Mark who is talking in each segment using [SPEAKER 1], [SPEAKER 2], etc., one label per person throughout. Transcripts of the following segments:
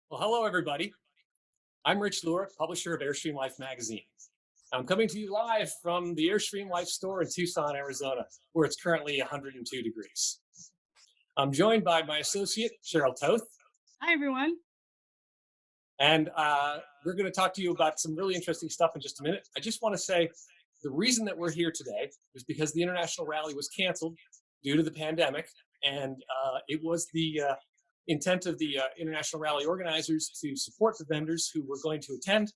[SPEAKER 1] Well, hello, everybody. I'm Rich Luhr, publisher of Airstream Life magazine. I'm coming to you live from the Airstream Life store in Tucson, Arizona, where it's currently 102 degrees. I'm joined by my associate, Cheryl Toth,
[SPEAKER 2] Hi, everyone.
[SPEAKER 1] and we're going to talk to you about some really interesting stuff in just a minute. I just want to say the reason that we're here today is because the International Rally was canceled due to the pandemic, and it was the intent of the International Rally organizers to support the vendors who were going to attend.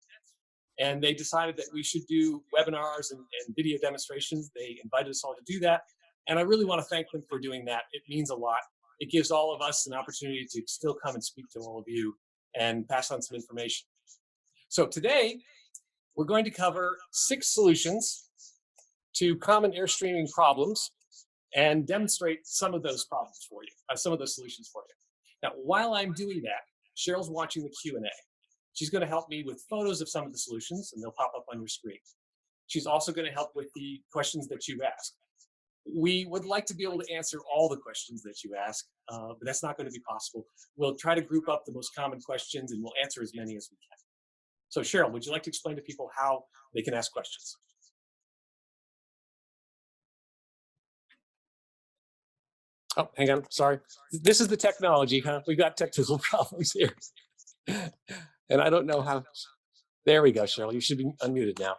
[SPEAKER 1] And they decided that we should do webinars and video demonstrations. They invited us all to do that. And I really want to thank them for doing that. It means a lot. It gives all of us an opportunity to still come and speak to all of you and pass on some information. So today, we're going to cover 6 solutions to common airstreaming problems and demonstrate some of those problems for you, some of those solutions for you. Now, while I'm doing that, Cheryl's watching the Q&A. She's going to help me with photos of some of the solutions, and they'll pop up on your screen. She's also going to help with the questions that you ask. We would like to be able to answer all the questions that you ask, but that's not going to be possible. We'll try to group up the most common questions, and we'll answer as many as we can. So, Cheryl, would you like to explain to people how they can ask questions? Oh, hang on. Sorry. This is the technology, huh? We've got technical problems here. And I don't know how. There we go, Cheryl. You should be unmuted now.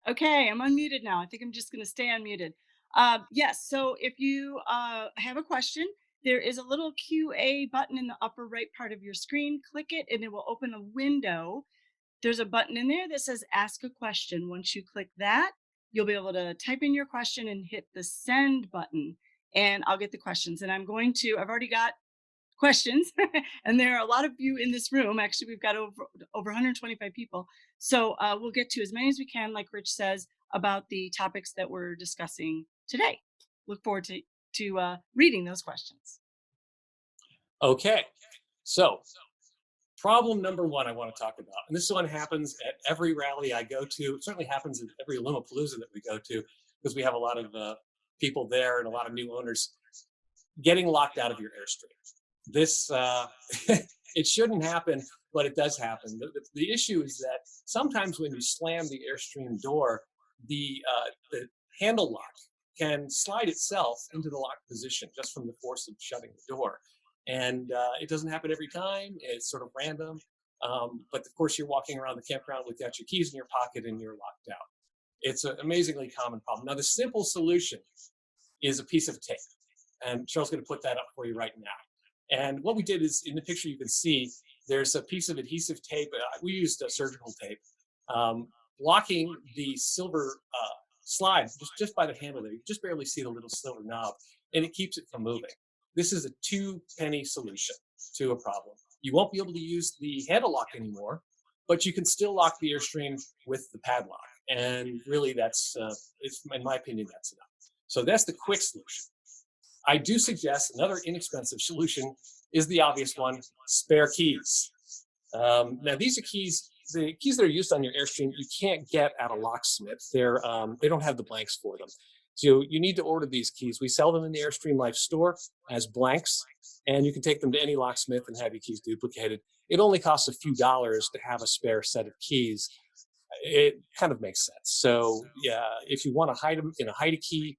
[SPEAKER 2] Okay, I'm unmuted now. I think I'm just going to stay unmuted. Yes, so if you have a question, there is a little QA button in the upper right part of your screen. Click it and it will open a window. There's a button in there that says ask a question. Once you click that, you'll be able to type in your question and hit the send button, and I'll get the questions. And I've already got questions and there are a lot of you in this room. Actually, we've got over 125 people, so we'll get to as many as we can, like Rich says, about the topics that we're discussing today. Look forward to reading those questions.
[SPEAKER 1] Okay, so problem number 1 I want to talk about, and this one happens at every rally I go to. It certainly happens at every Lollapalooza that we go to, because we have a lot of people there and a lot of new owners. Getting locked out of your Airstream. This it shouldn't happen, but it does happen. The issue is that sometimes when you slam the Airstream door, the handle lock can slide itself into the lock position just from the force of shutting the door. And it doesn't happen every time. It's sort of random. But of course, you're walking around the campground with your keys in your pocket and you're locked out. It's an amazingly common problem. Now, the simple solution is a piece of tape. And Cheryl's going to put that up for you right now. And what we did is, in the picture you can see, there's a piece of adhesive tape. We used a surgical tape, blocking the silver slide just by the handle there. You just barely see the little silver knob, and it keeps it from moving. This is a 2-penny solution to a problem. You won't be able to use the handle lock anymore, but you can still lock the Airstream with the padlock. And really, that's, in my opinion, that's enough. So that's the quick solution. I do suggest another inexpensive solution is the obvious one: spare keys. Now, these are keys. The keys that are used on your Airstream, you can't get at a locksmith. They don't have the blanks for them. So you need to order these keys. We sell them in the Airstream Life store as blanks, and you can take them to any locksmith and have your keys duplicated. It only costs a few dollars to have a spare set of keys. It kind of makes sense. So yeah, if you want to hide them in a hide a key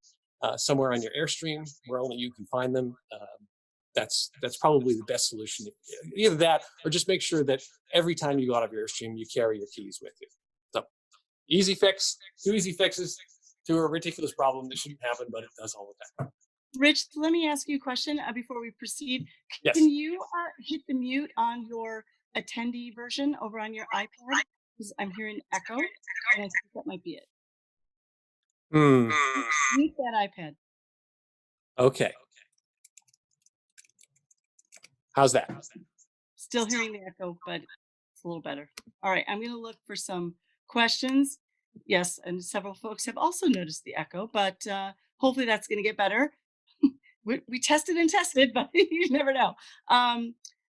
[SPEAKER 1] somewhere on your Airstream where only you can find them, that's probably the best solution. Either that, or just make sure that every time you go out of your Airstream, you carry your keys with you. So easy fix, 2 easy fixes to a ridiculous problem that shouldn't happen, but it does all the time.
[SPEAKER 2] Rich, let me ask you a question before we proceed.
[SPEAKER 1] Yes.
[SPEAKER 2] Can you hit the mute on your attendee version over on your iPad? Because I'm hearing echo, and I think that might be it. Mute that iPad.
[SPEAKER 1] Okay. How's that?
[SPEAKER 2] Still hearing the echo, but it's a little better. All right, I'm going to look for some questions. Yes, and several folks have also noticed the echo, but hopefully that's going to get better. We tested and tested, but you never know.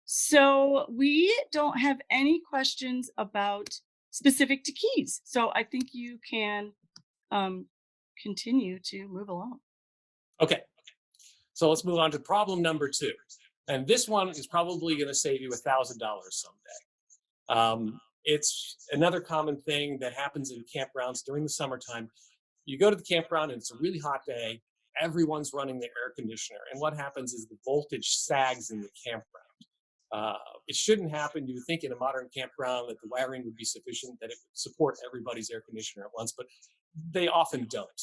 [SPEAKER 2] So we don't have any questions about specific to keys. So I think you can continue to move along.
[SPEAKER 1] Okay. So let's move on to problem number 2. And this one is probably going to save you $1,000 someday. It's another common thing that happens in campgrounds during the summertime. You go to the campground and it's a really hot day. Everyone's running the air conditioner. And what happens is the voltage sags in the campground. It shouldn't happen. You would think in a modern campground that the wiring would be sufficient, that it would support everybody's air conditioner at once, but they often don't.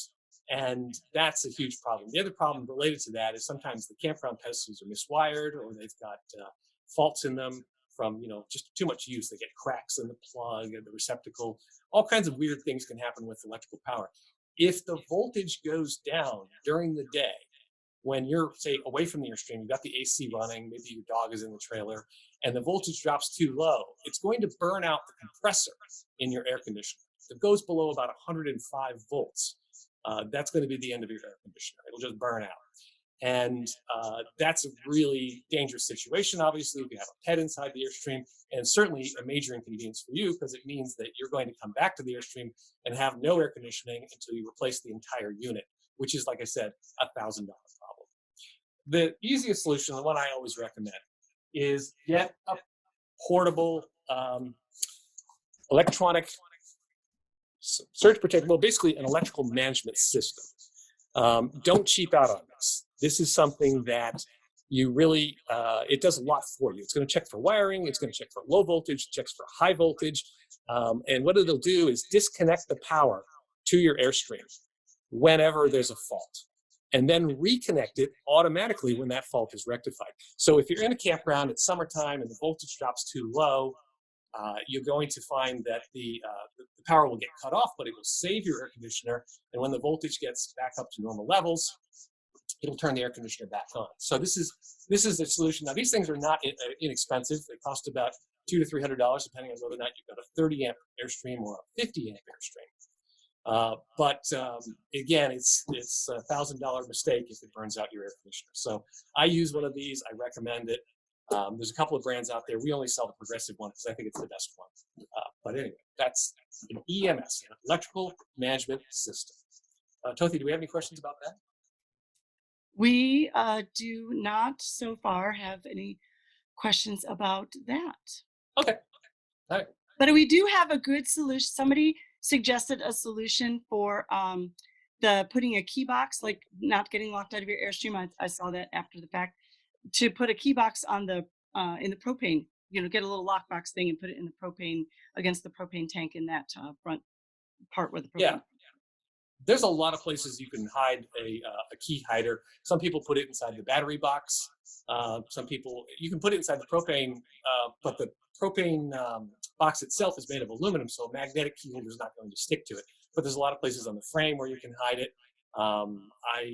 [SPEAKER 1] And that's a huge problem. The other problem related to that is sometimes the campground pedestals are miswired, or they've got faults in them from just too much use. They get cracks in the plug and the receptacle. All kinds of weird things can happen with electrical power. If the voltage goes down during the day, when you're, say, away from the Airstream, you've got the AC running, maybe your dog is in the trailer, and the voltage drops too low, it's going to burn out the compressor in your air conditioner. If it goes below about 105 volts, that's going to be the end of your air conditioner. It'll just burn out. And that's a really dangerous situation, obviously, if you have a pet inside the Airstream, and certainly a major inconvenience for you, because it means that you're going to come back to the Airstream and have no air conditioning until you replace the entire unit, which is, like I said, $1,000 problem. The easiest solution, the one I always recommend, is get a portable electronic surge protector, well, basically an electrical management system. Don't cheap out on this. This is something that you really, it does a lot for you. It's going to check for wiring. It's going to check for low voltage, checks for high voltage. And what it'll do is disconnect the power to your Airstream whenever there's a fault, and then reconnect it automatically when that fault is rectified. So if you're in a campground, it's summertime and the voltage drops too low, you're going to find that the power will get cut off, but it will save your air conditioner. And when the voltage gets back up to normal levels, it'll turn the air conditioner back on. So this is the solution. Now, these things are not inexpensive. They cost about $200 to $300, depending on whether or not you've got a 30 amp Airstream or a 50 amp Airstream. But again, it's a $1,000 mistake if it burns out your air conditioner. So I use one of these. I recommend it. There's a couple of brands out there. We only sell the Progressive one because I think it's the best one. But anyway, that's an EMS, an electrical management system. Tothi, do we have any questions about that?
[SPEAKER 2] We do not so far have any questions about that.
[SPEAKER 1] Okay. All right.
[SPEAKER 2] But we do have a good solution. Somebody suggested a solution for the putting a key box, like not getting locked out of your Airstream. I saw that after the fact, to put a key box on the in the propane, get a little lockbox thing and put it in the propane, against the propane tank in that front part where the propane.
[SPEAKER 1] Yeah. There's a lot of places you can hide a key hider. Some people put it inside the battery box. Some people, you can put it inside the propane, but the propane box itself is made of aluminum, so a magnetic key holder is not going to stick to it. But there's a lot of places on the frame where you can hide it. I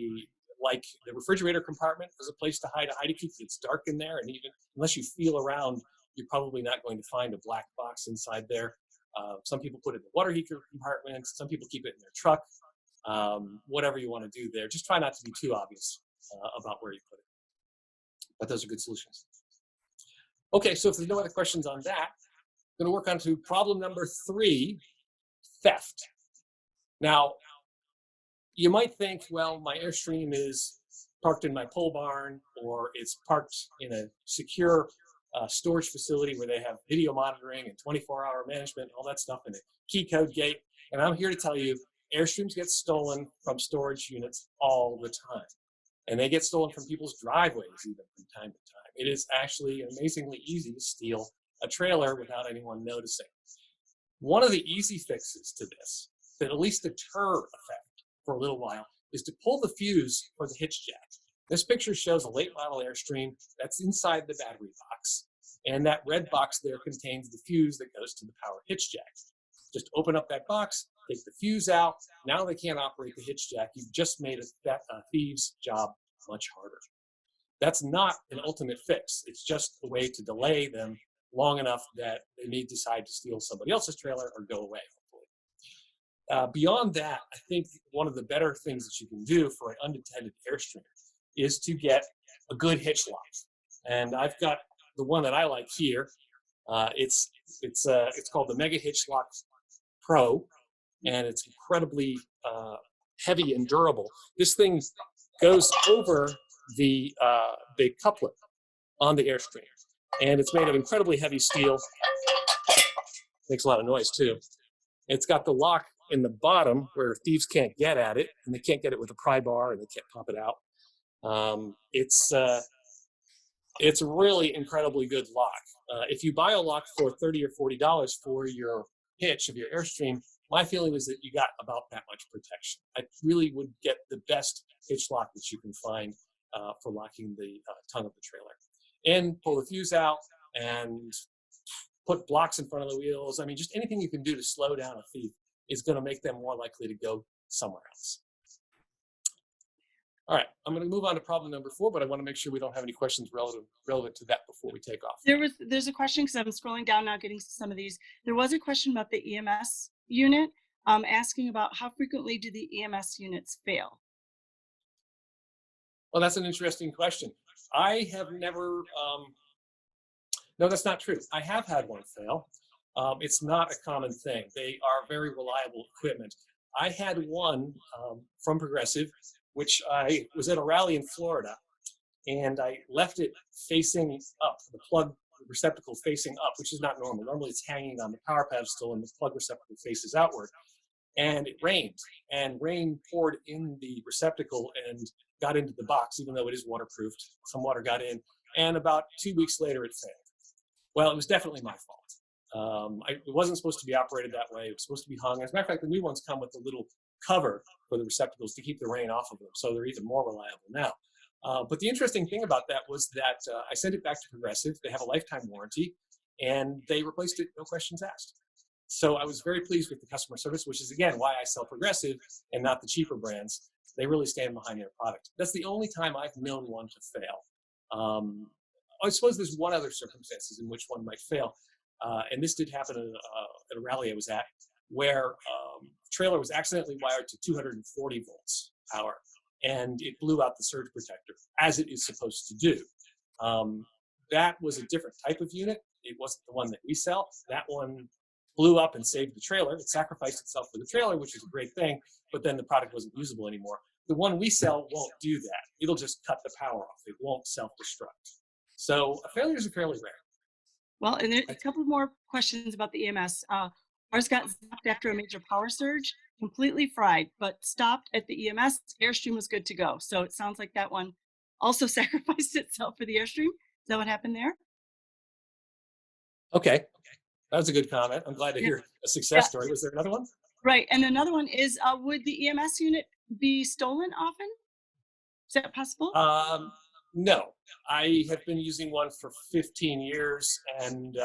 [SPEAKER 1] like the refrigerator compartment as a place to hide a hidey key. It's dark in there, and even unless you feel around, you're probably not going to find a black box inside there. Some people put it in the water heater compartment. Some people keep it in their truck. Whatever you want to do there, just try not to be too obvious about where you put it. But those are good solutions. Okay, so if there's no other questions on that, I'm going to work on to problem number 3, theft. Now, you might think, well, my Airstream is parked in my pole barn, or it's parked in a secure storage facility where they have video monitoring and 24-hour management, all that stuff, and a key code gate. And I'm here to tell you, Airstreams get stolen from storage units all the time. And they get stolen from people's driveways even from time to time. It is actually amazingly easy to steal a trailer without anyone noticing. One of the easy fixes to this, that at least deter effect for a little while, is to pull the fuse for the hitch jack. This picture shows a late model Airstream that's inside the battery box. And that red box there contains the fuse that goes to the power hitch jack. Just open up that box, take the fuse out. Now they can't operate the hitch jack. You've just made a thief's job much harder. That's not an ultimate fix. It's just a way to delay them long enough that they may decide to steal somebody else's trailer or go away, hopefully. Beyond that, I think one of the better things that you can do for an undetected Airstream is to get a good hitch lock. And I've got the one that I like here. It's called the Mega Hitch Lock Pro, and it's incredibly heavy and durable. This thing goes over the coupler, on the Airstream. And it's made of incredibly heavy steel. Makes a lot of noise too. It's got the lock in the bottom where thieves can't get at it, and they can't get it with a pry bar, and they can't pop it out. It's really incredibly good lock. If you buy a lock for $30 or $40 for your hitch of your Airstream, my feeling is that you got about that much protection. I really would get the best hitch lock that you can find for locking the tongue of the trailer. And pull the fuse out and put blocks in front of the wheels. I mean, just anything you can do to slow down a thief is going to make them more likely to go somewhere else. All right, I'm going to move on to problem number 4, but I want to make sure we don't have any questions relevant to that before we take off.
[SPEAKER 2] There's a question, because I'm scrolling down now, getting some of these. There was a question about the EMS unit, asking about how frequently do the EMS units fail?
[SPEAKER 1] Well, that's an interesting question. I have never, no, that's not true. I have had one fail. It's not a common thing. They are very reliable equipment. I had one from Progressive, which I was at a rally in Florida, and I left it facing up, the plug receptacle facing up, which is not normal. Normally it's hanging on the power pedestal and the plug receptacle faces outward. And it rained, and rain poured in the receptacle and got into the box, even though it is waterproofed. Some water got in, and about 2 weeks later it failed. Well, it was definitely my fault. It wasn't supposed to be operated that way. It was supposed to be hung. As a matter of fact, the new ones come with a little cover for the receptacles to keep the rain off of them, so they're even more reliable now. But the interesting thing about that was that I sent it back to Progressive. They have a lifetime warranty, and they replaced it, no questions asked. So I was very pleased with the customer service, which is, again, why I sell Progressive and not the cheaper brands. They really stand behind their product. That's the only time I've known one to fail. I suppose there's one other circumstances in which one might fail, and this did happen at a rally I was at, where the trailer was accidentally wired to 240 volts power, and it blew out the surge protector, as it is supposed to do. That was a different type of unit. It wasn't the one that we sell. That one blew up and saved the trailer. It sacrificed itself for the trailer, which is a great thing, but then the product wasn't usable anymore. The one we sell won't do that. It'll just cut the power off. It won't self-destruct. So failures are fairly rare.
[SPEAKER 2] Well, and there's a couple more questions about the EMS. Ours got zapped after a major power surge, completely fried, but stopped at the EMS. Airstream was good to go. So it sounds like that one also sacrificed itself for the Airstream. Is that what happened there?
[SPEAKER 1] Okay. That was a good comment. I'm glad to hear a success story. Was there another one?
[SPEAKER 2] Right. And another one is, would the EMS unit be stolen often? Is that possible?
[SPEAKER 1] No. I have been using one for 15 years, and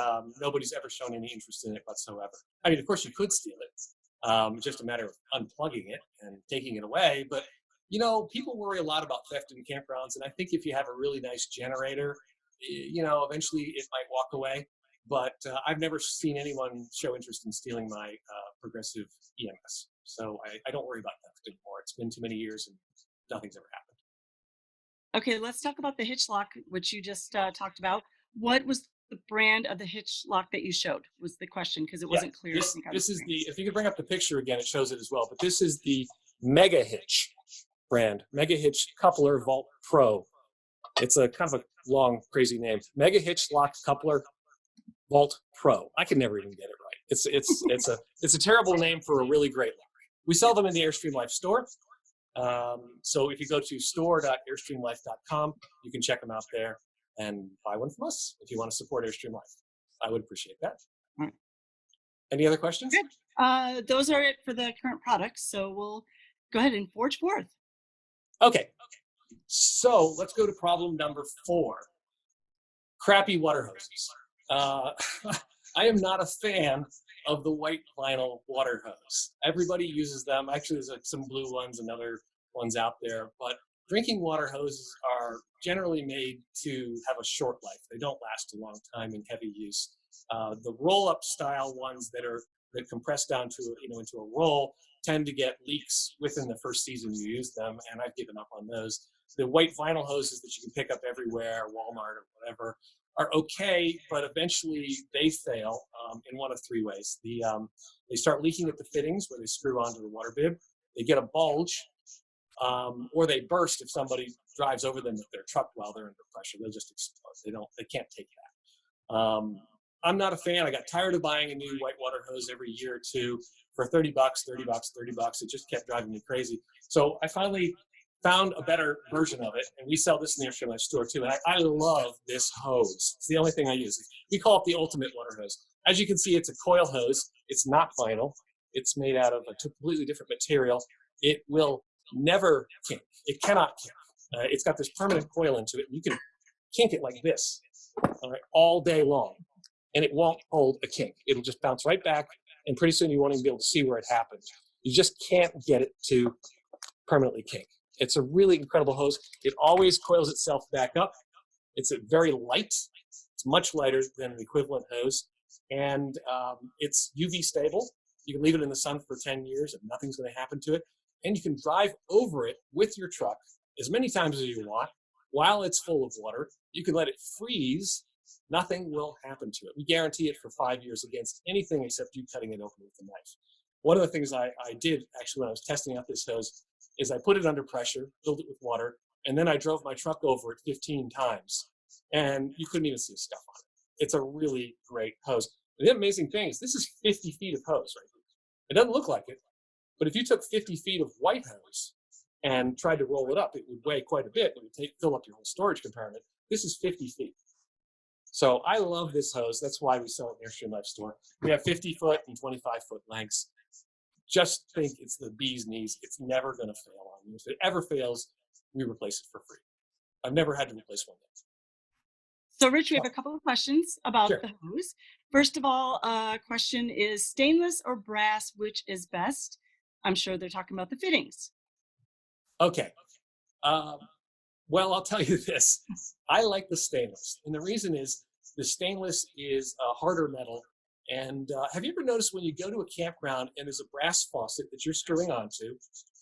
[SPEAKER 1] nobody's ever shown any interest in it whatsoever. I mean, of course, you could steal it. Just a matter of unplugging it and taking it away. But, you know, people worry a lot about theft in campgrounds, and I think if you have a really nice generator, you know, eventually it might walk away. But I've never seen anyone show interest in stealing my Progressive EMS. So I don't worry about theft anymore. It's been too many years and nothing's ever happened.
[SPEAKER 2] Okay, let's talk about the hitch lock, which you just talked about. What was the brand of the hitch lock that you showed, was the question, because it wasn't clear.
[SPEAKER 1] This is the, if you could bring up the picture again, it shows it as well. But this is the Mega Hitch brand, Mega Hitch Coupler Vault Pro. It's a kind of a long, crazy name. Mega Hitch Lock Coupler Vault Pro. I can never even get it right. It's a terrible name for a really great lock. We sell them in the Airstream Life store. So if you go to store.airstreamlife.com, you can check them out there and buy one from us if you want to support Airstream Life. I would appreciate that.
[SPEAKER 2] Right.
[SPEAKER 1] Any other questions?
[SPEAKER 2] Good. Those are it for the current products. So we'll go ahead and forge forth.
[SPEAKER 1] Okay. So let's go to problem number 4. Crappy water hoses. I am not a fan of the white vinyl water hose. Everybody uses them. Actually, there's like some blue ones and other ones out there, but drinking water hoses are generally made to have a short life. They don't last a long time in heavy use. The roll-up style ones that compress down to into a roll tend to get leaks within the first season you use them, and I've given up on those. The white vinyl hoses that you can pick up everywhere, Walmart or whatever, are okay, but eventually they fail in one of 3 ways. They start leaking at the fittings where they screw onto the water bib. They get a bulge, or they burst if somebody drives over them with their truck while they're under pressure. They'll just explode. They can't take that. I'm not a fan. I got tired of buying a new whitewater hose every year or two for 30 bucks, 30 bucks, 30 bucks. It just kept driving me crazy. So I finally found a better version of it, and we sell this in the Airstream Life store too. And I love this hose. It's the only thing I use. We call it the ultimate water hose. As you can see, it's a coil hose. It's not vinyl. It's made out of a completely different material. It will never kink. It cannot kink. It's got this permanent coil into it, and you can kink it like this, all right, all day long, and it won't hold a kink. It'll just bounce right back, and pretty soon you won't even be able to see where it happened. You just can't get it to permanently kink. It's a really incredible hose. It always coils itself back up. It's very light. It's much lighter than the equivalent hose, and it's UV stable. You can leave it in the sun for 10 years and nothing's going to happen to it. And you can drive over it with your truck as many times as you want while it's full of water. You can let it freeze. Nothing will happen to it. We guarantee it for 5 years against anything except you cutting it open with a knife. One of the things I did actually when I was testing out this hose is I put it under pressure, filled it with water, and then I drove my truck over it 15 times. And you couldn't even see a scuff on it. It's a really great hose. And the amazing thing is this is 50 feet of hose right here. It doesn't look like it, but if you took 50 feet of white hose and tried to roll it up, it would weigh quite a bit. It would fill up your whole storage compartment. This is 50 feet. So I love this hose. That's why we sell it in the Airstream Life store. We have 50-foot and 25-foot lengths. Just think it's the bee's knees. It's never going to fail on you. If it ever fails, we replace it for free. I've never had to replace one yet.
[SPEAKER 2] So Rich, we have a couple of questions about
[SPEAKER 1] Sure.
[SPEAKER 2] the hose. First of all, question is stainless or brass, which is best? I'm sure they're talking about the fittings.
[SPEAKER 1] Okay. Well, I'll tell you this. I like the stainless. And the reason is the stainless is a harder metal. And have you ever noticed when you go to a campground and there's a brass faucet that you're screwing onto,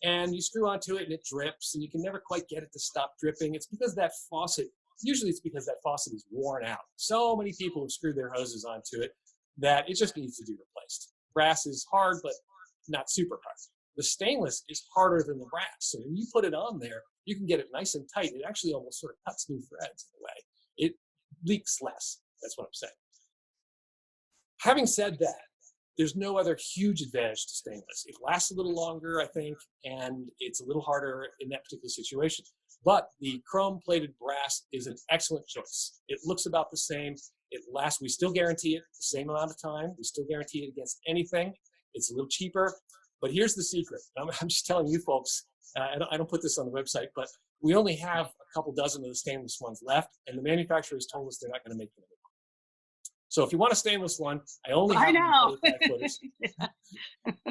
[SPEAKER 1] and you screw onto it and it drips and you can never quite get it to stop dripping? It's because that faucet, usually it's because that faucet is worn out. So many people have screwed their hoses onto it that it just needs to be replaced. Brass is hard, but not super hard. The stainless is harder than the brass. So when you put it on there, you can get it nice and tight. It actually almost sort of cuts new threads in a way. It leaks less. That's what I'm saying. Having said that, there's no other huge advantage to stainless. It lasts a little longer, I think, and it's a little harder in that particular situation. But the chrome-plated brass is an excellent choice. It looks about the same. It lasts. We still guarantee it the same amount of time. We still guarantee it against anything. It's a little cheaper. But here's the secret. I'm just telling you folks, I don't put this on the website, but we only have a couple dozen of the stainless ones left, and the manufacturers told us they're not going to make them anymore. So if you want a stainless one, I only have them in 25 footers.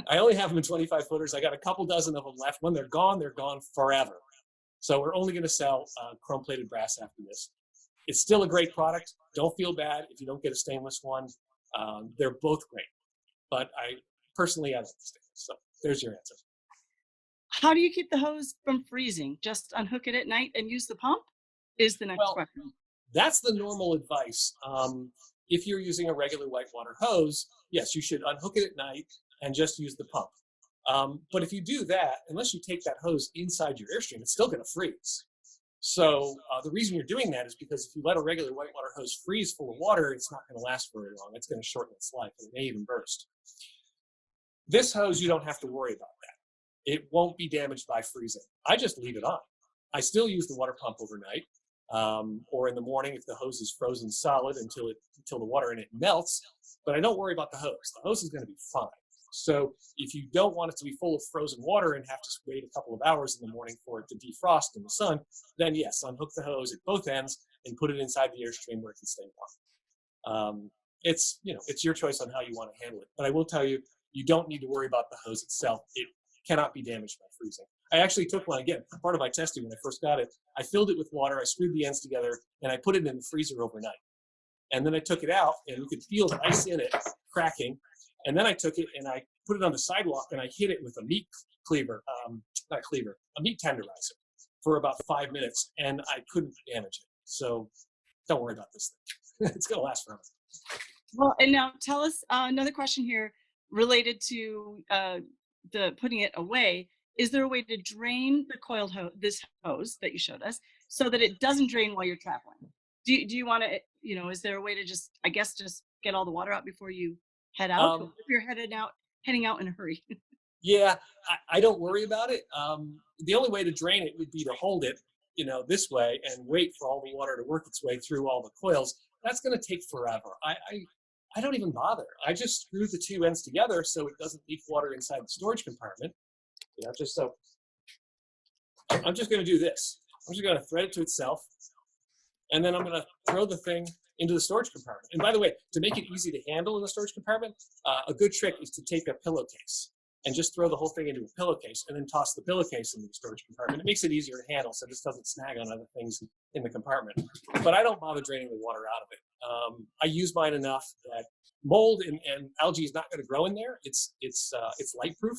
[SPEAKER 1] I only have them in 25 footers. I got a couple dozen of them left. When they're gone forever. So we're only going to sell chrome-plated brass after this. It's still a great product. Don't feel bad if you don't get a stainless one. They're both great. But personally, I like the stainless. So there's your answer.
[SPEAKER 2] How do you keep the hose from freezing? Just unhook it at night and use the pump? Is the next question.
[SPEAKER 1] That's the normal advice. If you're using a regular whitewater hose, yes, you should unhook it at night and just use the pump. But if you do that, unless you take that hose inside your Airstream, it's still going to freeze. So the reason you're doing that is because if you let a regular whitewater hose freeze full of water, it's not going to last very long. It's going to shorten its life, and it may even burst. This hose, you don't have to worry about that. It won't be damaged by freezing. I just leave it on. I still use the water pump overnight, or in the morning if the hose is frozen solid until the water in it melts, but I don't worry about the hose. The hose is going to be fine. So if you don't want it to be full of frozen water and have to wait a couple of hours in the morning for it to defrost in the sun, then yes, unhook the hose at both ends and put it inside the Airstream where it can stay warm. It's your choice on how you want to handle it. But I will tell you, you don't need to worry about the hose itself. It cannot be damaged by freezing. I actually took one, again, part of my testing when I first got it. I filled it with water, I screwed the ends together, and I put it in the freezer overnight. And then I took it out, and you could feel the ice in it cracking. And then I took it, and I put it on the sidewalk, and I hit it with a meat cleaver, a meat tenderizer for about 5 minutes, and I couldn't damage it. So don't worry about this thing. It's going to last forever.
[SPEAKER 2] Well, and now tell us another question here related to the putting it away is there a way to drain the coiled hose, this hose that you showed us, so that it doesn't drain while you're traveling? Do you want to, is there a way to just, I guess, just get all the water out before you head out?
[SPEAKER 1] Um,
[SPEAKER 2] If you're heading out in a hurry.
[SPEAKER 1] yeah, I don't worry about it. The only way to drain it would be to hold it, this way and wait for all the water to work its way through all the coils. That's going to take forever. I don't even bother. I just screw the two ends together so it doesn't leak water inside the storage compartment. Just so I'm just going to do this. I'm just going to thread it to itself, and then I'm going to throw the thing into the storage compartment. And by the way, to make it easy to handle in the storage compartment, a good trick is to take a pillowcase and just throw the whole thing into a pillowcase and then toss the pillowcase into the storage compartment. It makes it easier to handle so this doesn't snag on other things in the compartment. But I don't bother draining the water out of it. I use mine enough that mold and algae is not going to grow in there. It's light proof.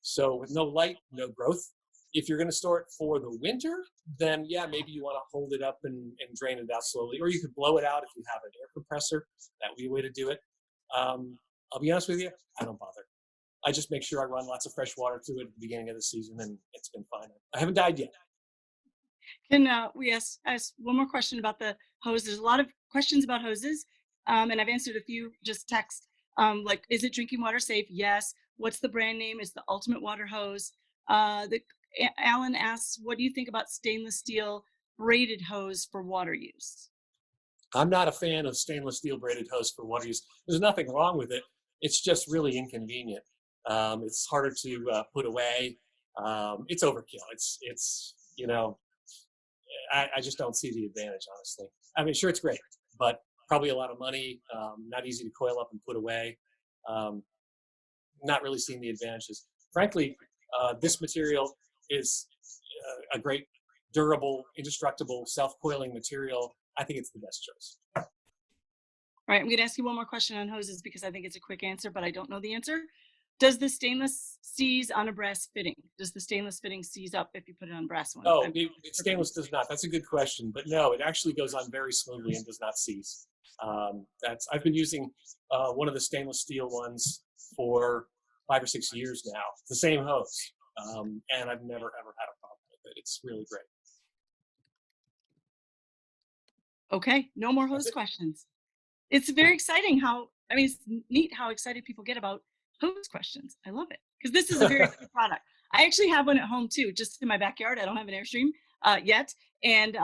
[SPEAKER 1] So with no light, no growth. If you're going to store it for the winter, then yeah, maybe you want to hold it up and drain it out slowly. Or you could blow it out if you have an air compressor. That would be a way to do it. I'll be honest with you, I don't bother. I just make sure I run lots of fresh water through it at the beginning of the season, and it's been fine. I haven't died yet.
[SPEAKER 2] Can we ask one more question about the hose? There's a lot of questions about hoses, and I've answered a few just text. Like, is it drinking water safe? Yes. What's the brand name? It's the Ultimate Water Hose. Alan asks, what do you think about stainless steel braided hose for water use?
[SPEAKER 1] I'm not a fan of stainless steel braided hose for water use. There's nothing wrong with it. It's just really inconvenient. It's harder to put away. It's overkill. I just don't see the advantage, honestly. I mean, sure, it's great, but probably a lot of money, not easy to coil up and put away. Not really seeing the advantages. Frankly, this material is a great, durable, indestructible, self-coiling material. I think it's the best choice.
[SPEAKER 2] All right, I'm going to ask you one more question on hoses because I think it's a quick answer, but I don't know the answer. Does the stainless seize on a brass fitting? Does the stainless fitting seize up if you put it on brass one?
[SPEAKER 1] Oh, stainless does not. That's a good question, but no, it actually goes on very smoothly and does not seize. I've been using one of the stainless steel ones for 5 or 6 years now. It's the same hose, and I've never ever had a problem with it. It's really great.
[SPEAKER 2] Okay, no more hose questions. It's very exciting it's neat how excited people get about hose questions. I love it because this is a very good product. I actually have one at home too, just in my backyard. I don't have an Airstream yet, and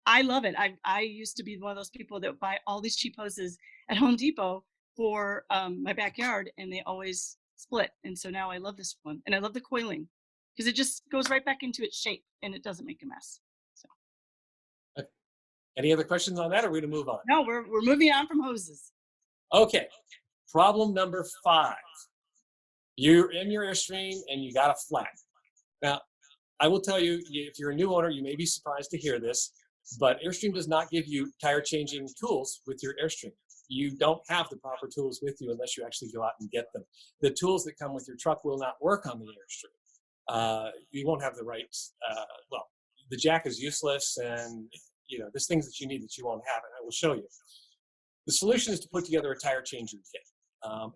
[SPEAKER 2] I love it. I used to be one of those people that buy all these cheap hoses at Home Depot for my backyard, and they always split. And so now I love this one, and I love the coiling because it just goes right back into its shape and it doesn't make a mess. So,
[SPEAKER 1] any other questions on that, or are we going to move on?
[SPEAKER 2] No, we're moving on from hoses.
[SPEAKER 1] Okay. Problem number 5. You're in your Airstream and you got a flat. Now, I will tell you, if you're a new owner, you may be surprised to hear this, but Airstream does not give you tire changing tools with your Airstream. You don't have the proper tools with you unless you actually go out and get them. The tools that come with your truck will not work on the Airstream. You won't have the right, the jack is useless, and there's things that you need that you won't have, and I will show you. The solution is to put together a tire changing kit.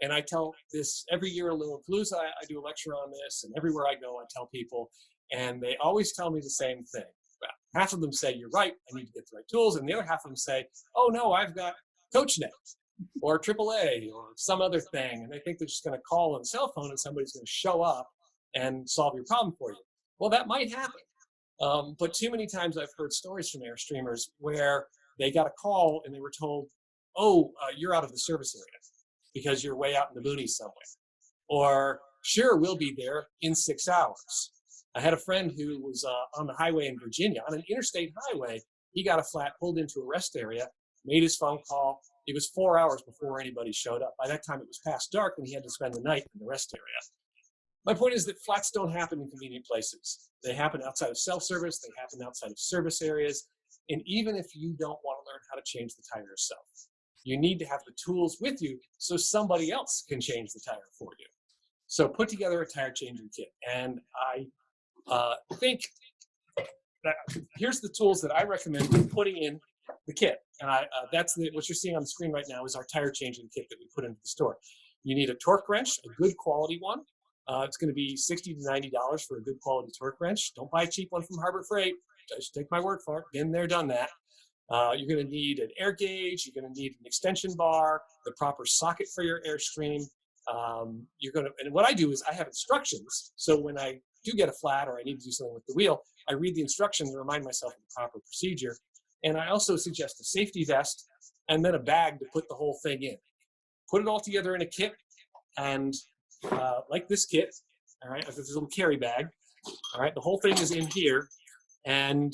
[SPEAKER 1] And I tell this every year at Lollapalooza. I do a lecture on this, and everywhere I go, I tell people, and they always tell me the same thing. Well, half of them say, you're right, I need to get the right tools, and the other half of them say, oh no, I've got CoachNet or AAA or some other thing, and they think they're just going to call on a cell phone and somebody's going to show up and solve your problem for you. Well, that might happen, but too many times I've heard stories from Airstreamers where they got a call and they were told, oh, you're out of the service area because you're way out in the boonies somewhere. Or, sure, we'll be there in 6 hours. I had a friend who was on the highway in Virginia, on an interstate highway. He got a flat, pulled into a rest area, made his phone call. It was 4 hours before anybody showed up. By that time, it was past dark, and he had to spend the night in the rest area. My point is that flats don't happen in convenient places. They happen outside of self-service. They happen outside of service areas. And even if you don't want to learn how to change the tire yourself, you need to have the tools with you so somebody else can change the tire for you. So put together a tire changing kit. And I think that here's the tools that I recommend putting in the kit. And what you're seeing on the screen right now is our tire changing kit that we put into the store. You need a torque wrench, a good quality one. It's going to be $60 to $90 for a good quality torque wrench. Don't buy a cheap one from Harbor Freight. Just take my word for it. Been there, done that. You're going to need an air gauge. You're going to need an extension bar, the proper socket for your Airstream. And what I do is I have instructions. So when I do get a flat or I need to do something with the wheel, I read the instructions and remind myself of the proper procedure. And I also suggest a safety vest and then a bag to put the whole thing in. Put it all together in a kit, and like this kit, all right, this little carry bag, all right, the whole thing is in here, and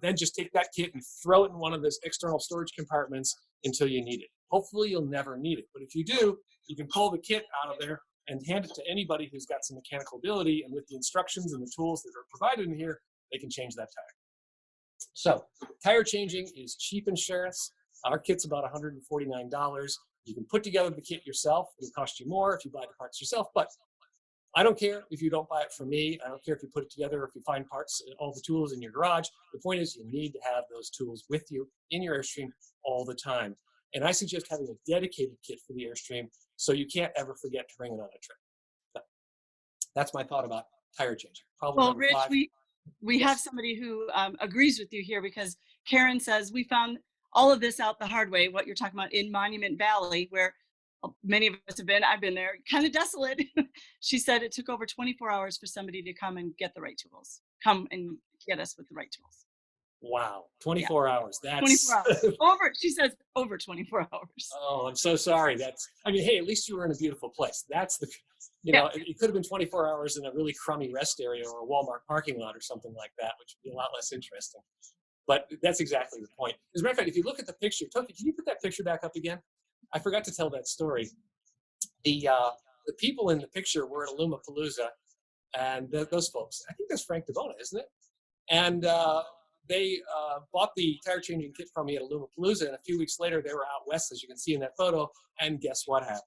[SPEAKER 1] then just take that kit and throw it in one of those external storage compartments until you need it. Hopefully you'll never need it, but if you do, you can pull the kit out of there and hand it to anybody who's got some mechanical ability, and with the instructions and the tools that are provided in here, they can change that tire. So tire changing is cheap insurance. Our kit's about $149. You can put together the kit yourself. It'll cost you more if you buy the parts yourself, but I don't care if you don't buy it from me. I don't care if you put it together or if you find parts, all the tools in your garage. The point is you need to have those tools with you in your Airstream all the time. And I suggest having a dedicated kit for the Airstream so you can't ever forget to bring it on a trip. But that's my thought about tire changing.
[SPEAKER 2] Well, Rich, we have somebody who agrees with you here, because Karen says we found all of this out the hard way, what you're talking about, in Monument Valley, where many of us have been. I've been there, kind of desolate. She said it took over 24 hours for somebody to come and get the right tools, come and get us with the right tools.
[SPEAKER 1] Wow, 24 hours. That's
[SPEAKER 2] 24 hours. She says over 24 hours.
[SPEAKER 1] Oh, I'm so sorry. I mean, hey, at least you were in a beautiful place. That's the, it could have been 24 hours in a really crummy rest area or a Walmart parking lot or something like that, which would be a lot less interesting. But that's exactly the point. As a matter of fact, if you look at the picture, Toki, can you put that picture back up again? I forgot to tell that story. The people in the picture were at Alumapalooza, and those folks, I think that's Frank DeBona, isn't it? And they bought the tire changing kit from me at Alumapalooza, and a few weeks later they were out west, as you can see in that photo, and guess what happened?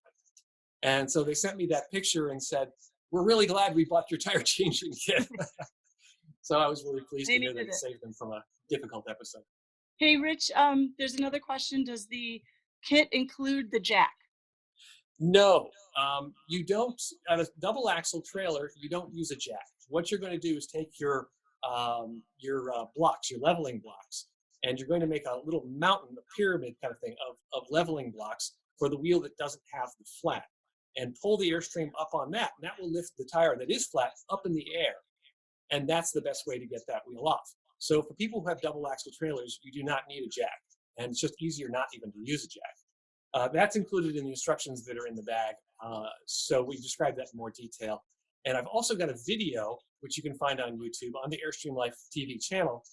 [SPEAKER 1] And so they sent me that picture and said, "We're really glad we bought your tire changing kit." So I was really pleased to hear that it saved them from a difficult episode.
[SPEAKER 2] Hey, Rich, there's another question. Does the kit include the jack?
[SPEAKER 1] No, you don't. At a double axle trailer, you don't use a jack. What you're going to do is take your blocks, your leveling blocks, and you're going to make a little mountain, a pyramid kind of thing of leveling blocks for the wheel that doesn't have the flat, and pull the Airstream up on that, and that will lift the tire that is flat up in the air, and that's the best way to get that wheel off. So for people who have double axle trailers, you do not need a jack, and it's just easier not even to use a jack. That's included in the instructions that are in the bag, so we describe that in more detail. And I've also got a video, which you can find on YouTube, on the Airstream Life TV channel.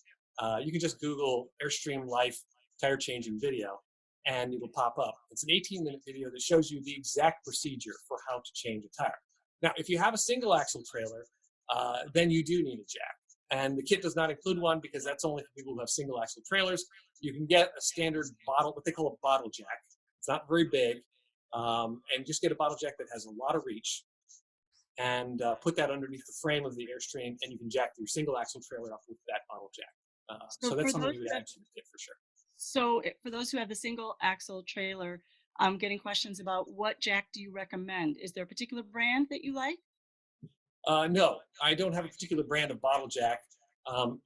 [SPEAKER 1] You can just Google Airstream Life tire changing video, and it'll pop up. It's an 18-minute video that shows you the exact procedure for how to change a tire. Now, if you have a single axle trailer, then you do need a jack. And the kit does not include one because that's only for people who have single axle trailers. You can get a standard bottle, what they call a bottle jack. It's not very big, and just get a bottle jack that has a lot of reach, and put that underneath the frame of the Airstream, and you can jack your single axle trailer up with that bottle jack. So that's something you would add to the kit for sure.
[SPEAKER 2] So for those who have the single axle trailer, I'm getting questions about what jack do you recommend? Is there a particular brand that you like?
[SPEAKER 1] No, I don't have a particular brand of bottle jack.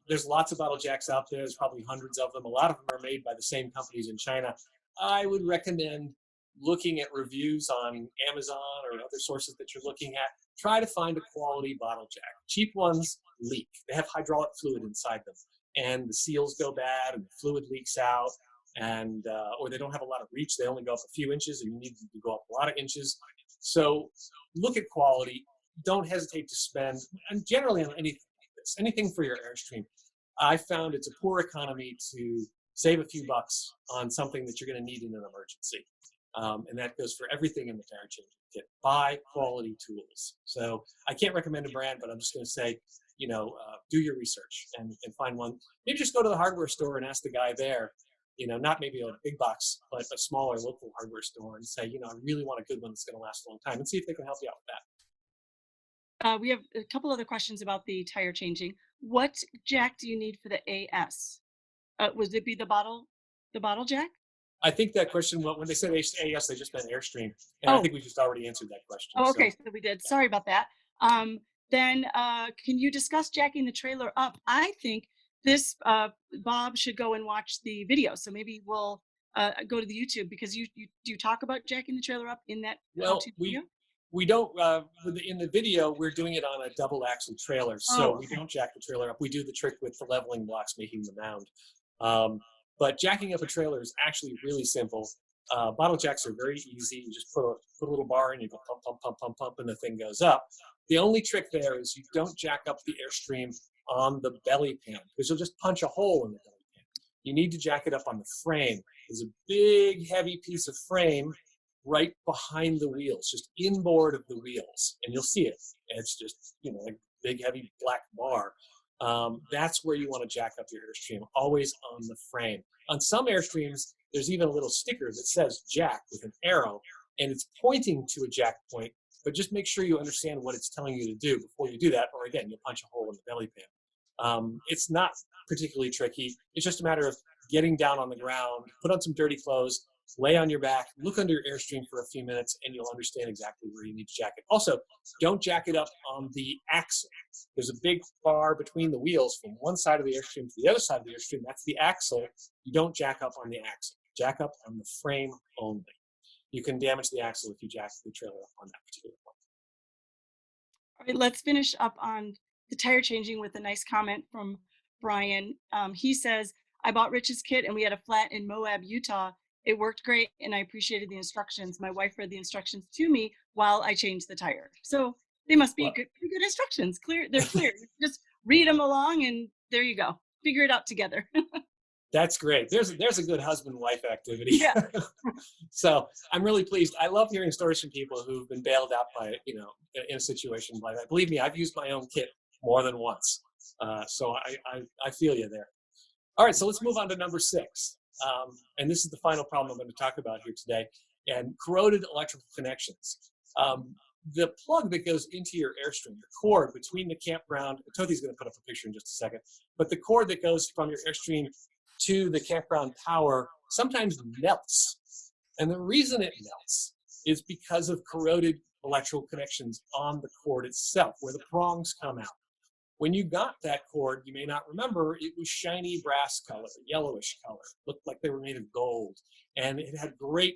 [SPEAKER 1] There's lots of bottle jacks out there. There's probably hundreds of them. A lot of them are made by the same companies in China. I would recommend looking at reviews on Amazon or other sources that you're looking at. Try to find a quality bottle jack. Cheap ones leak. They have hydraulic fluid inside them, and the seals go bad, and the fluid leaks out, and or they don't have a lot of reach. They only go up a few inches, and you need to go up a lot of inches. So look at quality. Don't hesitate to spend, and generally on anything for your Airstream. I found it's a poor economy to save a few bucks on something that you're going to need in an emergency. And that goes for everything in the tire changing kit. Buy quality tools. So I can't recommend a brand, but I'm just going to say, do your research and find one. Maybe just go to the hardware store and ask the guy there, not maybe a big box, but a smaller local hardware store, and say, I really want a good one that's going to last a long time, and see if they can help you out with that.
[SPEAKER 2] We have a couple other questions about the tire changing. What jack do you need for the AS? Would it be the bottle jack?
[SPEAKER 1] I think that question, when they said AS, they just meant Airstream. And I think we just already answered that question.
[SPEAKER 2] Oh, okay, so we did. Sorry about that. Then can you discuss jacking the trailer up? I think this Bob should go and watch the video. So maybe we'll go to the YouTube, because you do you talk about jacking the trailer up in that how-to
[SPEAKER 1] Well,
[SPEAKER 2] video?
[SPEAKER 1] we don't in the video we're doing it on a double axle trailer, so
[SPEAKER 2] Oh,
[SPEAKER 1] we
[SPEAKER 2] okay.
[SPEAKER 1] don't jack the trailer up. We do the trick with the leveling blocks, making the mound. Um, but jacking up a trailer is actually really simple. Bottle jacks are very easy. You just put a little bar in, you go pump, pump, pump, pump, pump, and the thing goes up. The only trick there is you don't jack up the Airstream on the belly pan, because you'll just punch a hole in the belly pan. You need to jack it up on the frame. There's a big, heavy piece of frame right behind the wheels, just inboard of the wheels, and you'll see it. It's just, like big, heavy black bar. That's where you want to jack up your Airstream, always on the frame. On some Airstreams, there's even a little sticker that says jack with an arrow, and it's pointing to a jack point, but just make sure you understand what it's telling you to do before you do that, or again, you'll punch a hole in the belly pan. It's not particularly tricky. It's just a matter of getting down on the ground, put on some dirty clothes, lay on your back, look under your Airstream for a few minutes, and you'll understand exactly where you need to jack it. Also, don't jack it up on the axle. There's a big bar between the wheels from one side of the Airstream to the other side of the Airstream. That's the axle. You don't jack up on the axle. Jack up on the frame only. You can damage the axle if you jack the trailer up on that particular point.
[SPEAKER 2] All right, let's finish up on the tire changing with a nice comment from Brian. He says, I bought Rich's kit and we had a flat in Moab, Utah. It worked great and I appreciated the instructions. My wife read the instructions to me while I changed the tire. So they must be
[SPEAKER 1] Well,
[SPEAKER 2] good instructions. Clear, they're clear. Just read them along and there you go. Figure it out together.
[SPEAKER 1] that's great. There's a good husband-wife activity.
[SPEAKER 2] Yeah.
[SPEAKER 1] So I'm really pleased. I love hearing stories from people who've been bailed out by, in a situation like that. Believe me, I've used my own kit more than once. So I feel you there. All right, so let's move on to number 6. And this is the final problem I'm going to talk about here today, and corroded electrical connections. The plug that goes into your Airstream, the cord between the campground, Tothi's going to put up a picture in just a second, but the cord that goes from your Airstream to the campground power sometimes melts. And the reason it melts is because of corroded electrical connections on the cord itself, where the prongs come out. When you got that cord, you may not remember, it was shiny brass color, yellowish color, looked like they were made of gold. And it had great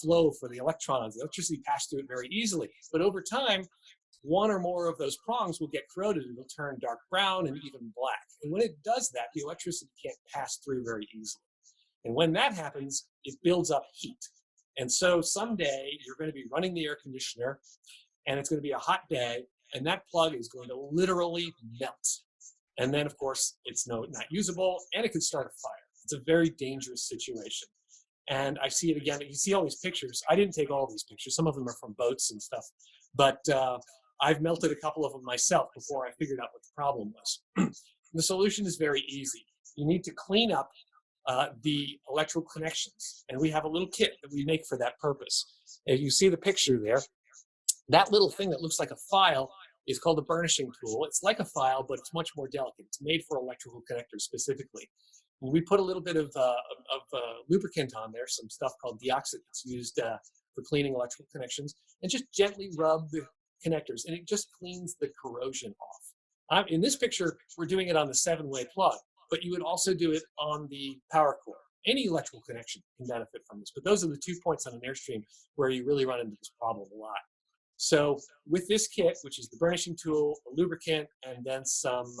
[SPEAKER 1] flow for the electrons. The electricity passed through it very easily. But over time, one or more of those prongs will get corroded and it'll turn dark brown and even black. And when it does that, the electricity can't pass through very easily. And when that happens, it builds up heat. And so someday you're going to be running the air conditioner and it's going to be a hot day and that plug is going to literally melt. And then, of course, it's not usable and it can start a fire. It's a very dangerous situation. And I see it again. You see all these pictures. I didn't take all these pictures. Some of them are from boats and stuff. But I've melted a couple of them myself before I figured out what the problem was. The solution is very easy. You need to clean up the electrical connections. And we have a little kit that we make for that purpose. If you see the picture there, that little thing that looks like a file is called a burnishing tool. It's like a file, but it's much more delicate. It's made for electrical connectors specifically. We put a little bit of lubricant on there, some stuff called Deoxit that's used for cleaning electrical connections, and just gently rub the connectors, and it just cleans the corrosion off. In this picture, we're doing it on the 7-way plug, but you would also do it on the power cord. Any electrical connection can benefit from this, but those are the 2 points on an Airstream where you really run into this problem a lot. So with this kit, which is the burnishing tool, a lubricant, and then some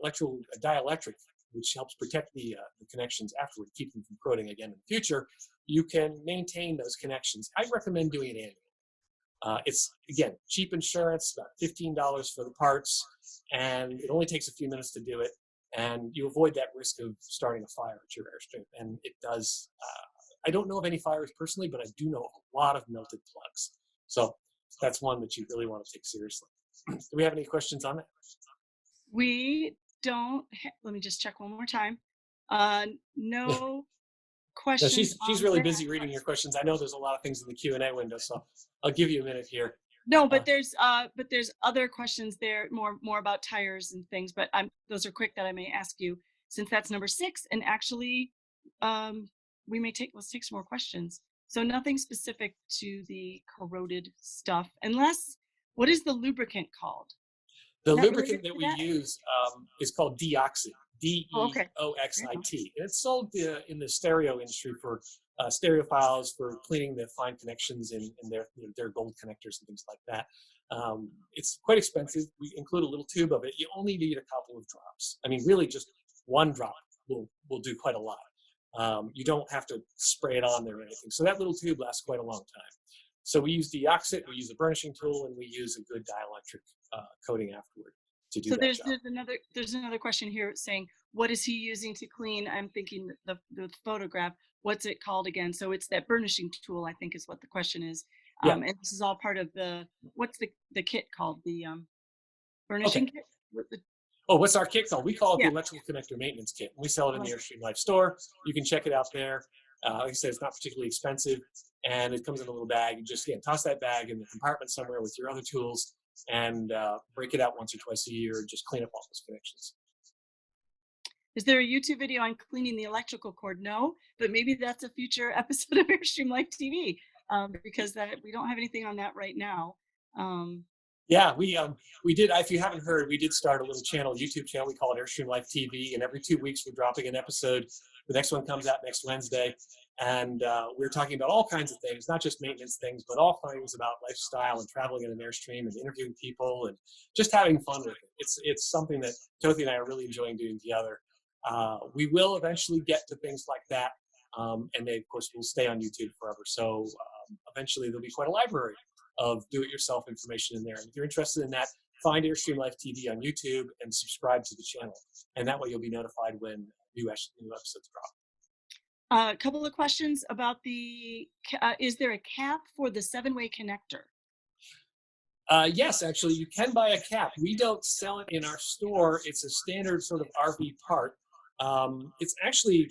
[SPEAKER 1] electrical dielectric, which helps protect the connections afterward, keep them from corroding again in the future, you can maintain those connections. I recommend doing it annually. It's, again, cheap insurance, about $15 for the parts, and it only takes a few minutes to do it, and you avoid that risk of starting a fire at your Airstream. And it does, I don't know of any fires personally, but I do know a lot of melted plugs. So that's one that you really want to take seriously. Do we have any questions on that?
[SPEAKER 2] We don't, let me just check one more time. No
[SPEAKER 1] No,
[SPEAKER 2] questions
[SPEAKER 1] she's
[SPEAKER 2] on
[SPEAKER 1] really
[SPEAKER 2] that.
[SPEAKER 1] busy reading your questions. I know there's a lot of things in the Q&A window, so I'll give you a minute here.
[SPEAKER 2] No, but there's other questions there, more about tires and things, but those are quick that I may ask you since that's number 6. And actually, let's take some more questions. So nothing specific to the corroded stuff, unless What is the lubricant called?
[SPEAKER 1] The
[SPEAKER 2] Is that
[SPEAKER 1] lubricant
[SPEAKER 2] related
[SPEAKER 1] that
[SPEAKER 2] to
[SPEAKER 1] we
[SPEAKER 2] that?
[SPEAKER 1] use is called Deoxit,
[SPEAKER 2] Oh, okay. Fair enough.
[SPEAKER 1] Deoxit. And it's sold in the stereo industry for stereophiles, for cleaning the fine connections in their gold connectors and things like that. It's quite expensive. We include a little tube of it. You only need a couple of drops. I mean, really just one drop will do quite a lot. You don't have to spray it on there or anything. So that little tube lasts quite a long time. So we use Deoxit, we use a burnishing tool, and we use a good dielectric coating afterward to do
[SPEAKER 2] So
[SPEAKER 1] that job.
[SPEAKER 2] there's another question here saying, what is he using to clean? I'm thinking the photograph. What's it called again? So it's that burnishing tool, I think, is what the question is.
[SPEAKER 1] Yeah.
[SPEAKER 2] And this is all part of what's the kit called? The
[SPEAKER 1] Okay.
[SPEAKER 2] burnishing kit.
[SPEAKER 1] Oh, what's our kit called? We call it the
[SPEAKER 2] Yeah.
[SPEAKER 1] electrical connector maintenance kit. We sell it in the
[SPEAKER 2] Right.
[SPEAKER 1] Airstream Life store. You can check it out there. Like I said, it's not particularly expensive, and it comes in a little bag. You just toss that bag in the compartment somewhere with your other tools, and break it out once or twice a year. And just clean up all those connections.
[SPEAKER 2] Is there a YouTube video on cleaning the electrical cord? No, but maybe that's a future episode of Airstream Life TV, because that we don't have anything on that right now.
[SPEAKER 1] Yeah, we did. If you haven't heard, we did start a little YouTube channel. We call it Airstream Life TV, and every 2 weeks we're dropping an episode. The next one comes out next Wednesday, and we're talking about all kinds of things, not just maintenance things, but all things about lifestyle and traveling in an Airstream and interviewing people and just having fun with it. It's something that Tothy and I are really enjoying doing together. We will eventually get to things like that, and they, of course, will stay on YouTube forever. So eventually there'll be quite a library of do-it-yourself information in there. And if you're interested in that, find Airstream Life TV on YouTube and subscribe to the channel. And that way you'll be notified when new episodes drop.
[SPEAKER 2] A couple of questions about is there a cap for the 7-way connector?
[SPEAKER 1] Yes, actually, you can buy a cap. We don't sell it in our store. It's a standard sort of RV part. It's actually,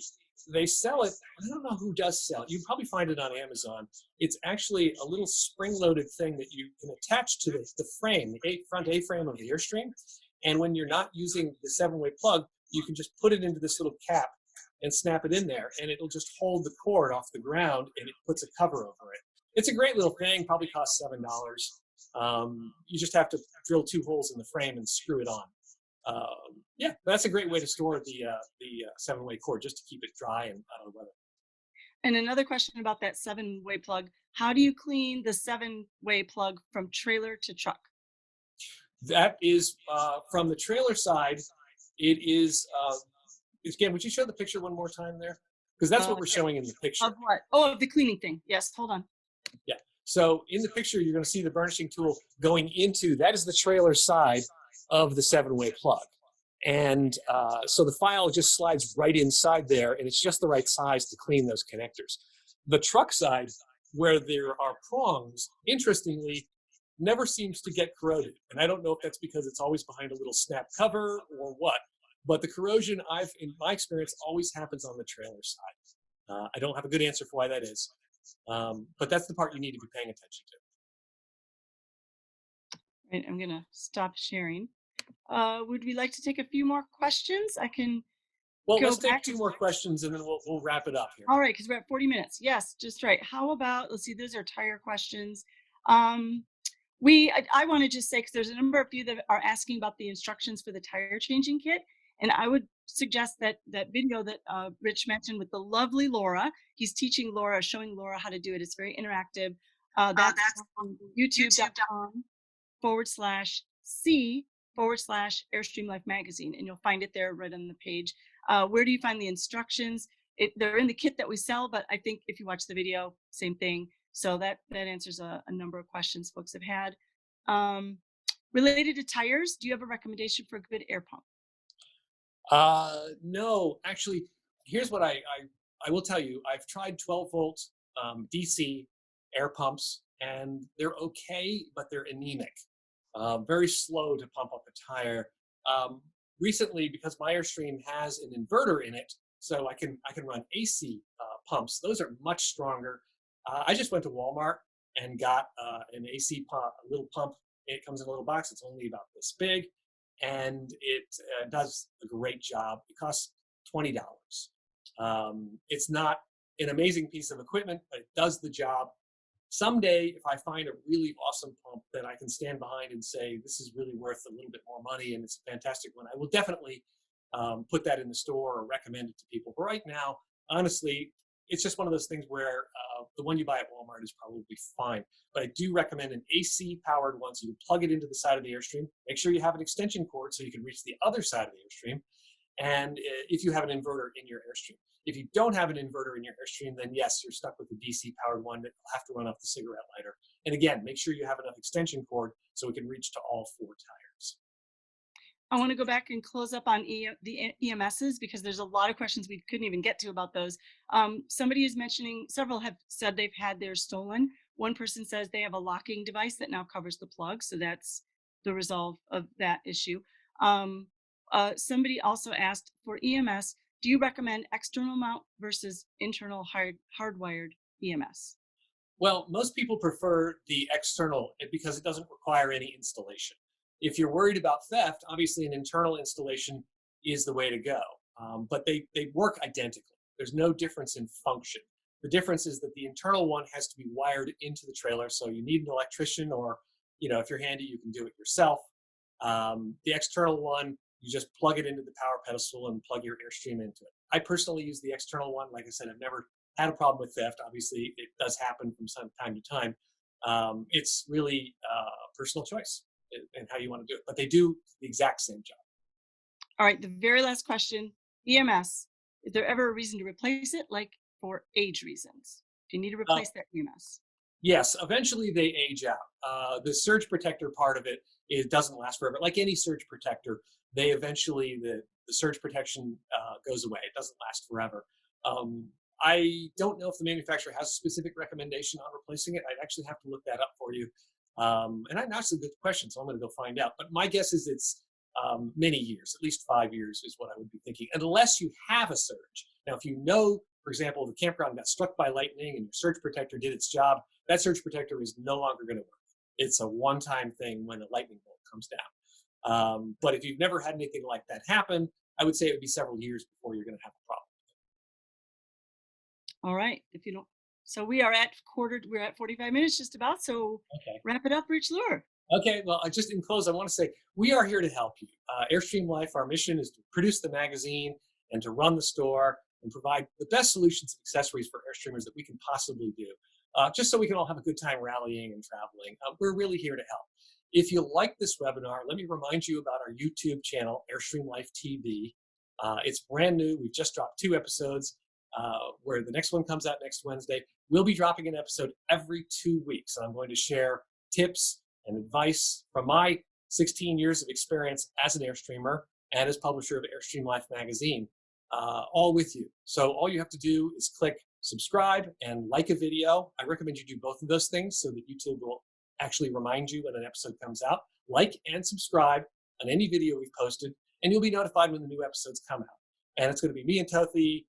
[SPEAKER 1] they sell it. I don't know who does sell it. You can probably find it on Amazon. It's actually a little spring-loaded thing that you can attach to the frame, the front A-frame of the Airstream. And when you're not using the 7-way plug, you can just put it into this little cap and snap it in there, and it'll just hold the cord off the ground, and it puts a cover over it. It's a great little thing. Probably costs $7. You just have to drill 2 holes in the frame and screw it on. Yeah, that's a great way to store the 7-way cord, just to keep it dry and out of the weather.
[SPEAKER 2] And another question about that 7-way plug. How do you clean the 7-way plug from trailer to truck?
[SPEAKER 1] That is from the trailer side. It is, again, would you show the picture one more time there? Because that's what we're showing in the picture.
[SPEAKER 2] Of what? Oh, of the cleaning thing. Yes, hold on.
[SPEAKER 1] Yeah. So in the picture, you're going to see the burnishing tool going into, that is the trailer side of the 7-way plug. And so the file just slides right inside there, and it's just the right size to clean those connectors. The truck side, where there are prongs, interestingly, never seems to get corroded. And I don't know if that's because it's always behind a little snap cover or what, but the corrosion, in my experience, always happens on the trailer side. I don't have a good answer for why that is, but that's the part you need to be paying attention to.
[SPEAKER 2] Right, I'm going to stop sharing. Would we like to take a few more questions? I can
[SPEAKER 1] Well,
[SPEAKER 2] go
[SPEAKER 1] let's take
[SPEAKER 2] back
[SPEAKER 1] 2 more questions, and then we'll wrap it up here.
[SPEAKER 2] All right, because we're at 40 minutes. Yes, just right. How about, let's see, those are tire questions. I want to just say, because there's a number of you that are asking about the instructions for the tire changing kit, and I would suggest that video that Rich mentioned with the lovely Laura. He's teaching Laura, showing Laura how to do it. It's very interactive. That's on youtube.com/C/Airstream Life magazine, and you'll find it there right on the page. Where do you find the instructions? They're in the kit that we sell, but I think if you watch the video, same thing. So that answers a number of questions folks have had. Related to tires, do you have a recommendation for a good air pump?
[SPEAKER 1] No, actually, here's what I will tell you. I've tried 12-volt DC air pumps, and they're okay, but they're anemic. Very slow to pump up a tire. Recently, because my Airstream has an inverter in it, so I can run AC pumps. Those are much stronger. I just went to Walmart and got an AC pump, a little pump. It comes in a little box. It's only about this big, and it does a great job. It costs $20. It's not an amazing piece of equipment, but it does the job. someday, if I find a really awesome pump that I can stand behind and say, this is really worth a little bit more money and it's a fantastic one, I will definitely put that in the store or recommend it to people. But right now, honestly, it's just one of those things where the one you buy at Walmart is probably fine. But I do recommend an AC powered one. So you plug it into the side of the Airstream. Make sure you have an extension cord so you can reach the other side of the Airstream. And if you have an inverter in your Airstream. If you don't have an inverter in your Airstream, then yes, you're stuck with the DC powered one that will have to run off the cigarette lighter. And again, make sure you have enough extension cord so it can reach to all 4 tires.
[SPEAKER 2] I want to go back and close up on the EMSs because there's a lot of questions we couldn't even get to about those. Somebody is mentioning, several have said they've had theirs stolen. One person says they have a locking device that now covers the plug. So that's the resolve of that issue. Somebody also asked for EMS, do you recommend external mount versus internal hardwired EMS?
[SPEAKER 1] Well, most people prefer the external because it doesn't require any installation. If you're worried about theft, obviously an internal installation is the way to go. But they work identically. There's no difference in function. The difference is that the internal one has to be wired into the trailer. So you need an electrician, or if you're handy, you can do it yourself. The external one, you just plug it into the power pedestal and plug your Airstream into it. I personally use the external one. Like I said, I've never had a problem with theft. Obviously, it does happen from time to time. It's really a personal choice and how you want to do it. But they do the exact same job.
[SPEAKER 2] All right, the very last question, EMS, is there ever a reason to replace it, like for age reasons? Do you need to replace that EMS?
[SPEAKER 1] Yes, eventually they age out. The surge protector part of it doesn't last forever. Like any surge protector, they eventually, the surge protection goes away. It doesn't last forever. I don't know if the manufacturer has a specific recommendation on replacing it. I'd actually have to look that up for you. And that's a good question, so I'm going to go find out. But my guess is it's many years, at least 5 years is what I would be thinking, unless you have a surge. Now, if you know, for example, the campground got struck by lightning and your surge protector did its job, that surge protector is no longer going to work. It's a one-time thing when a lightning bolt comes down. But if you've never had anything like that happen, I would say it would be several years before you're going to have a problem.
[SPEAKER 2] All right. If you don't, so we're at 45 minutes just about. So
[SPEAKER 1] Okay.
[SPEAKER 2] Wrap it up, Rich Luhr.
[SPEAKER 1] Okay, well, just in close, I want to say we are here to help you. Airstream Life, our mission is to produce the magazine and to run the store and provide the best solutions and accessories for Airstreamers that we can possibly do, just so we can all have a good time rallying and traveling. We're really here to help. If you like this webinar, let me remind you about our YouTube channel, Airstream Life TV. It's brand new. We've just dropped 2 episodes, where the next one comes out next Wednesday. We'll be dropping an episode every 2 weeks, and I'm going to share tips and advice from my 16 years of experience as an Airstreamer and as publisher of Airstream Life magazine, all with you. So all you have to do is click subscribe and like a video. I recommend you do both of those things so that YouTube will actually remind you when an episode comes out. Like and subscribe on any video we've posted, and you'll be notified when the new episodes come out. And it's going to be me and Tothi.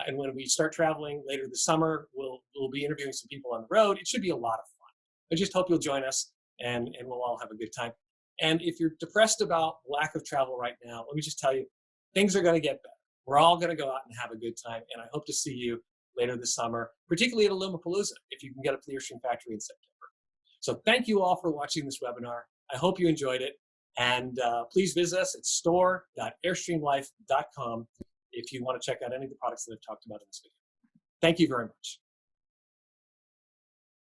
[SPEAKER 1] And when we start traveling later this summer, we'll be interviewing some people on the road. It should be a lot of fun. I just hope you'll join us, and we'll all have a good time. And if you're depressed about lack of travel right now, let me just tell you, things are going to get better. We're all going to go out and have a good time, and I hope to see you later this summer, particularly at Palooza, if you can get up to the Airstream factory in September. So thank you all for watching this webinar. I hope you enjoyed it, and please visit us at store.airstreamlife.com if you want to check out any of the products that I've talked about in this video. Thank you very much.